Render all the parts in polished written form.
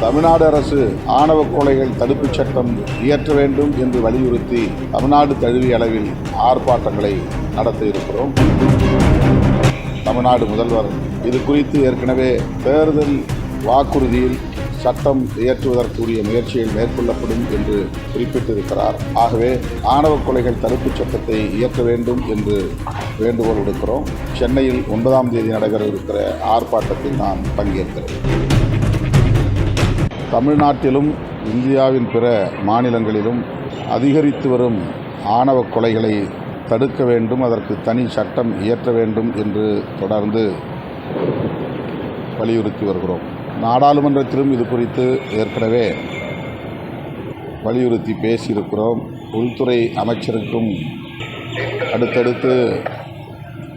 தமிழ்நாடு அரசு ஆணவ கொலைகள் தடுப்புச் சட்டம் இயற்ற வேண்டும் என்று வலியுறுத்தி தமிழ்நாடு தழுவிய அளவில் ஆர்ப்பாட்டங்களை நடத்த இருக்கிறோம். தமிழ்நாடு முதல்வர் இது குறித்து ஏற்கனவே தேர்தல் வாக்குறுதியில் சட்டம் இயற்றுவதற்குரிய முயற்சிகள் மேற்கொள்ளப்படும் என்று குறிப்பிட்டிருக்கிறார். ஆகவே ஆணவ கொலைகள் தடுப்புச் சட்டத்தை இயற்ற வேண்டும் என்று வேண்டுகோள் விடுக்கிறோம். சென்னையில் 9ஆம் தேதி நடைபெற இருக்கிற ஆர்ப்பாட்டத்தில் நான் பங்கேற்கிறேன். தமிழ்நாட்டிலும் இந்தியாவின் பிற மாநிலங்களிலும் அதிகரித்து வரும் ஆணவ கொலைகளை தடுக்க வேண்டும், அதற்கு தனி சட்டம் இயற்ற வேண்டும் என்று தொடர்ந்து வலியுறுத்தி வருகிறோம். நாடாளுமன்றத்திலும் இது குறித்து ஏற்கனவே வலியுறுத்தி பேசியிருக்கிறோம். உள்துறை அமைச்சருக்கும் அடுத்தடுத்து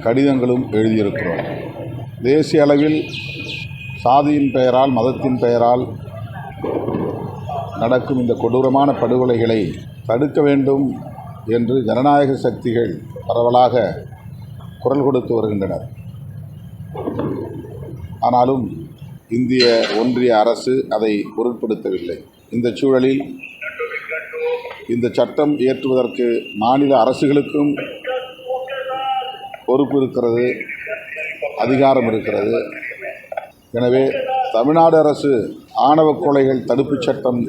கடிதங்களும் எழுதியிருக்கிறோம். தேசிய அளவில் சாதியின் பெயரால், மதத்தின் பெயரால் நடக்கும் இந்த கொடூரமான படுகொலைகளை தடுக்க வேண்டும் என்று ஜனநாயக சக்திகள் பரவலாக குரல் கொடுத்து வருகின்றனர். ஆனாலும் இந்திய ஒன்றிய அரசு அதை பொருட்படுத்தவில்லை. இந்த சூழலில் இந்த சட்டம் இயற்றுவதற்கு மாநில அரசுகளுக்கும் பொறுப்பு இருக்கிறது, அதிகாரம் இருக்கிறது. எனவே தமிழ்நாடு அரசு ஆணவ கொலைகள் தடுப்புச் சட்டம்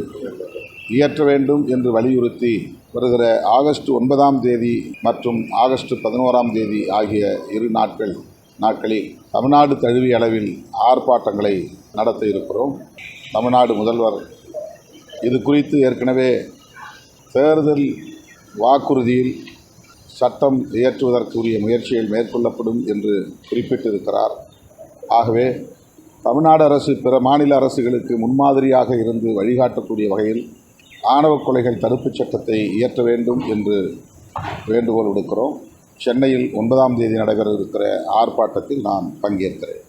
இயற்ற வேண்டும் என்று வலியுறுத்தி வருகிற ஆகஸ்ட் 9ஆம் தேதி மற்றும் ஆகஸ்ட் 11ஆம் தேதி ஆகிய இரு நாட்களில் தமிழ்நாடு தழுவிய அளவில் ஆர்ப்பாட்டங்களை நடத்த இருக்கிறோம். தமிழ்நாடு முதல்வர் இது குறித்து ஏற்கனவே தேர்தல் வாக்குறுதியில் சட்டம் இயற்றுவதற்குரிய முயற்சிகள் மேற்கொள்ளப்படும் என்று குறிப்பிட்டிருக்கிறார். ஆகவே தமிழ்நாடு அரசு பிற மாநில அரசுகளுக்கு முன்மாதிரியாக இருந்து வழிகாட்டக்கூடிய வகையில் ஆணவ கொலைகள் தடுப்புச் சட்டத்தை இயற்ற வேண்டும் என்று வேண்டுகோள் விடுக்கிறோம். சென்னையில் 9ஆம் தேதி நடைபெற இருக்கிற ஆர்ப்பாட்டத்தில் நான் பங்கேற்கிறேன்.